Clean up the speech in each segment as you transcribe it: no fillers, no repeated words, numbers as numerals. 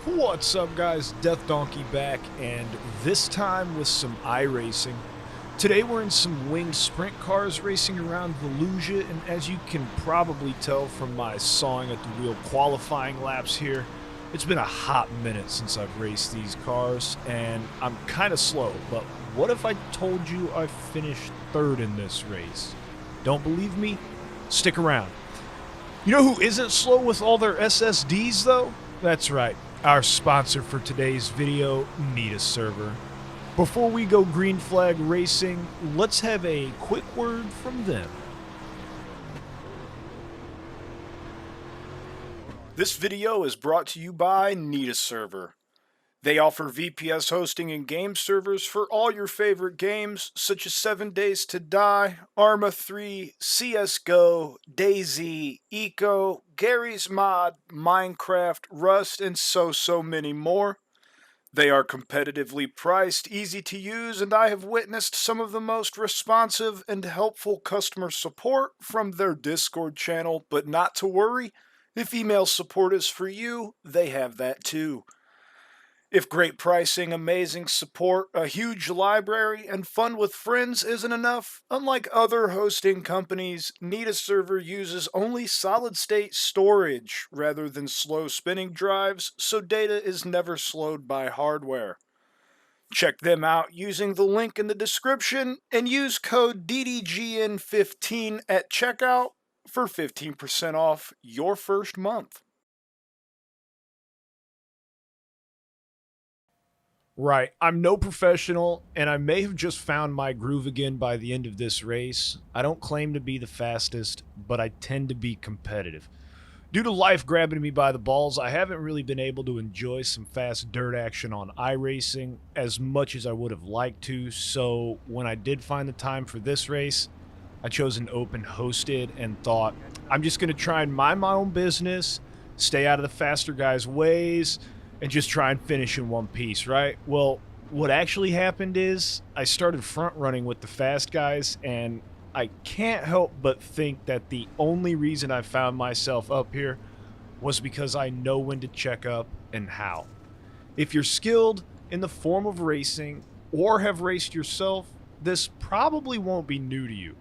What's up, guys? Death Donkey back, and this time with some iRacing. Today we're in some winged sprint cars racing around Volusia, and as you can probably tell from my sawing at the wheel qualifying laps here, it's been a hot minute since I've raced these cars, and I'm kind of slow, but what if I told you I finished third in this race? Don't believe me? Stick around. You know who isn't slow with all their SSDs, though? That's right. Our sponsor for today's video, Need a Server. Before we go green flag racing, let's have a quick word from them. This video is brought to you by Need a Server. They offer VPS hosting and game servers for all your favorite games, such as 7 Days to Die, Arma 3, CSGO, DayZ, Eco, Gary's Mod, Minecraft, Rust, and so many more. They are competitively priced, easy to use, and I have witnessed some of the most responsive and helpful customer support from their Discord channel, but not to worry, if email support is for you, they have that too. If great pricing, amazing support, a huge library, and fun with friends isn't enough, unlike other hosting companies, Need a Server uses only solid-state storage rather than slow spinning drives, so data is never slowed by hardware. Check them out using the link in the description and use code DDGN15 at checkout for 15% off your first month. Right, I'm no professional, and I may have just found my groove again by the end of this race. I don't claim to be the fastest, but I tend to be competitive. Due to life grabbing me by the balls, I haven't really been able to enjoy some fast dirt action on iRacing as much as I would have liked to, so when I did find the time for this race, I chose an open hosted and thought, I'm just going to try and mind my own business, stay out of the faster guys' ways, and just try and finish in one piece, right? Well, what actually happened is I started front running with the fast guys, and I can't help but think that the only reason I found myself up here was because I know when to check up and how. If you're skilled in the form of racing or have raced yourself, this probably won't be new to you.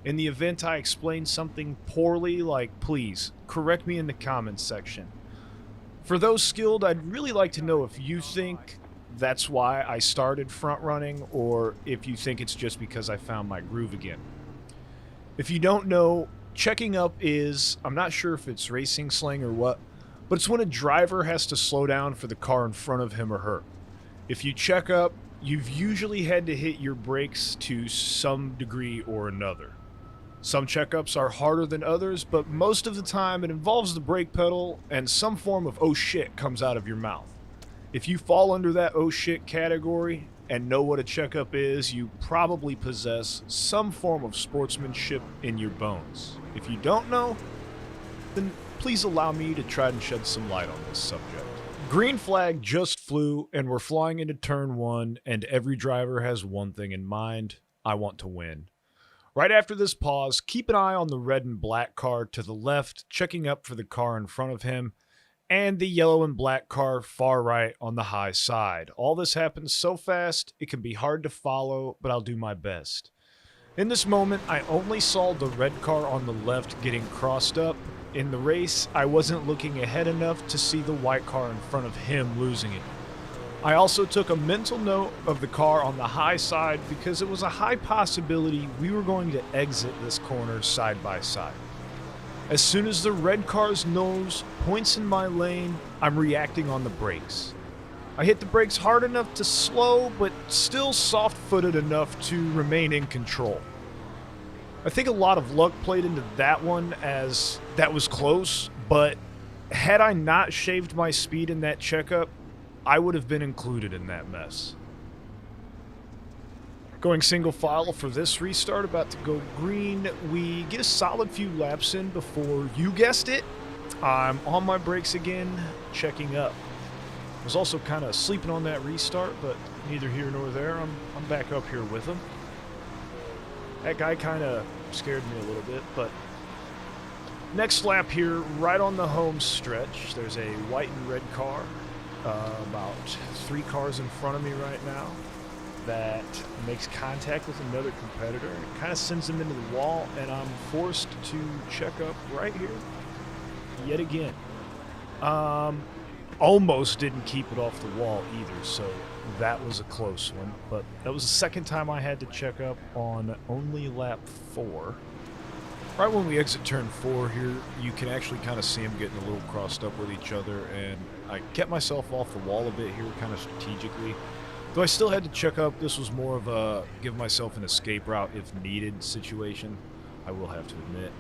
In the event I explain something poorly, please correct me in the comments section. For those skilled, I'd really like to know if you think that's why I started front running, or if you think it's just because I found my groove again. If you don't know, checking up is, I'm not sure if it's racing slang or what, but it's when a driver has to slow down for the car in front of him or her. If you check up, you've usually had to hit your brakes to some degree or another. Some checkups are harder than others, but most of the time it involves the brake pedal and some form of oh shit comes out of your mouth. If you fall under that oh shit category and know what a checkup is, you probably possess some form of sportsmanship in your bones. If you don't know, then please allow me to try and shed some light on this subject. Green flag just flew and we're flying into turn 1, and every driver has one thing in mind: I want to win. Right after this pause, keep an eye on the red and black car to the left, checking up for the car in front of him, and the yellow and black car far right on the high side. All this happens so fast, it can be hard to follow, but I'll do my best. In this moment, I only saw the red car on the left getting crossed up. In the race, I wasn't looking ahead enough to see the white car in front of him losing it. I also took a mental note of the car on the high side because it was a high possibility we were going to exit this corner side by side. As soon as the red car's nose points in my lane, I'm reacting on the brakes. I hit the brakes hard enough to slow, but still soft-footed enough to remain in control. I think a lot of luck played into that one, as that was close, but had I not shaved my speed in that checkup, I would have been included in that mess. Going single file for this restart, about to go green. We get a solid few laps in before, you guessed it, I'm on my brakes again, checking up. I was also kind of sleeping on that restart, but neither here nor there. I'm back up here with him. That guy kind of scared me a little bit, but next lap here, right on the home stretch, there's a white and red car. about 3 cars in front of me right now that makes contact with another competitor. It kind of sends them into the wall, and I'm forced to check up right here yet again. Almost didn't keep it off the wall either, so that was a close one. But that was the second time I had to check up on only lap 4. Right when we exit turn 4 here, you can actually kind of see them getting a little crossed up with each other, and I kept myself off the wall a bit here, kind of strategically. Though I still had to check up, this was more of a give myself an escape route if needed situation, I will have to admit.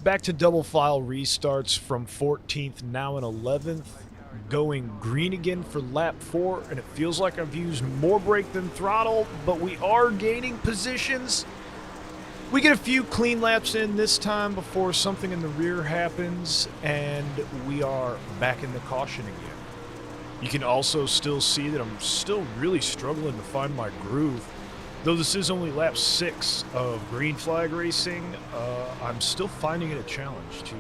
Back to double file restarts from 14th, now in 11th. Going green again for lap 4, and it feels like I've used more brake than throttle, but we are gaining positions. We get a few clean laps in this time before something in the rear happens, and we are back in the caution again. You can also still see that I'm still really struggling to find my groove. Though this is only lap 6 of green flag racing, I'm still finding it a challenge to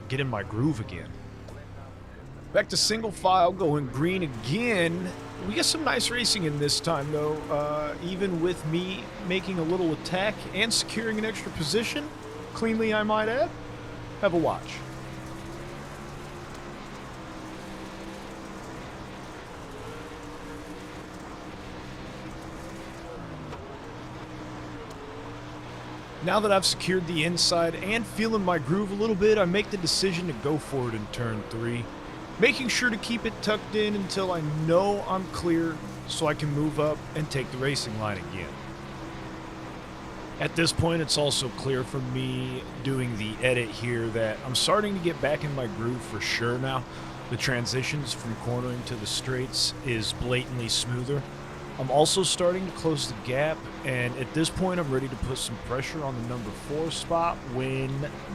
get in my groove again. Back to single file, going green again. We get some nice racing in this time, though, even with me making a little attack and securing an extra position, cleanly I might add. Have a watch. Now that I've secured the inside and feeling my groove a little bit, I make the decision to go for it in turn 3. Making sure to keep it tucked in until I know I'm clear so I can move up and take the racing line again. At this point, it's also clear from me doing the edit here that I'm starting to get back in my groove for sure now. The transitions from cornering to the straights is blatantly smoother. I'm also starting to close the gap, and at this point I'm ready to put some pressure on the number 4 spot when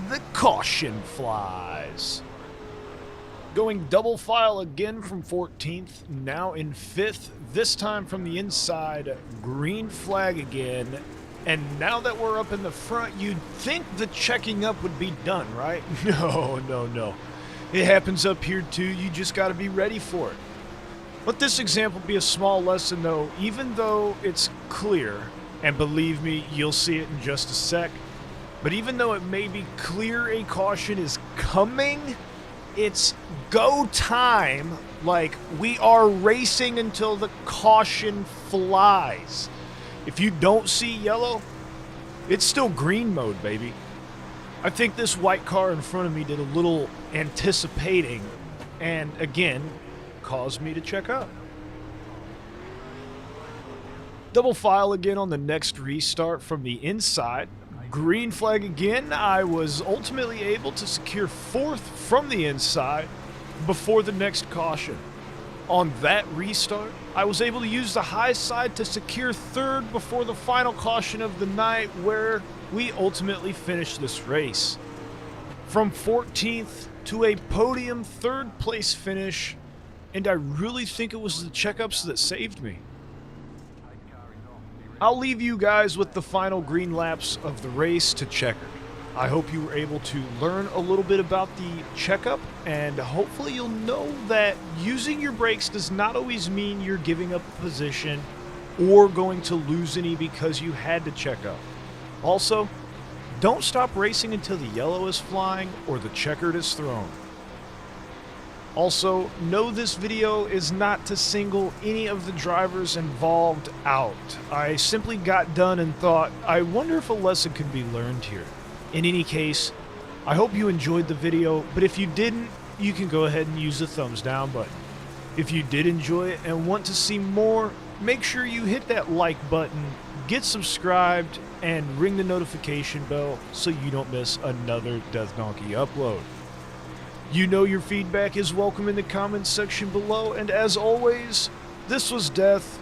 the caution flies. Going double file again from 14th, now in 5th, this time from the inside, green flag again. And now that we're up in the front, you'd think the checking up would be done, right? No. It happens up here too, you just gotta be ready for it. Let this example be a small lesson though, even though it's clear, and believe me, you'll see it in just a sec, but even though it may be clear a caution is coming, it's go time. Like, we are racing until the caution flies. If you don't see yellow, it's still green mode, baby. I think this white car in front of me did a little anticipating, and again, caused me to check up. Double file again on the next restart from the inside. Green flag again. I was ultimately able to secure 4th from the inside before the next caution. On that restart, I was able to use the high side to secure 3rd before the final caution of the night, where we ultimately finished this race. From 14th to a podium 3rd place finish, and I really think it was the checkups that saved me. I'll leave you guys with the final green laps of the race to checkered. I hope you were able to learn a little bit about the checkup, and hopefully you'll know that using your brakes does not always mean you're giving up a position or going to lose any because you had to check up. Also, don't stop racing until the yellow is flying or the checkered is thrown. Also, know this video is not to single any of the drivers involved out. I simply got done and thought, I wonder if a lesson can be learned here. In any case, I hope you enjoyed the video, but if you didn't, you can go ahead and use the thumbs down button. If you did enjoy it and want to see more, make sure you hit that like button, get subscribed, and ring the notification bell so you don't miss another Death Donkey upload. You know your feedback is welcome in the comments section below, and as always, this was Death.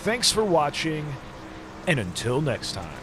Thanks for watching, and until next time.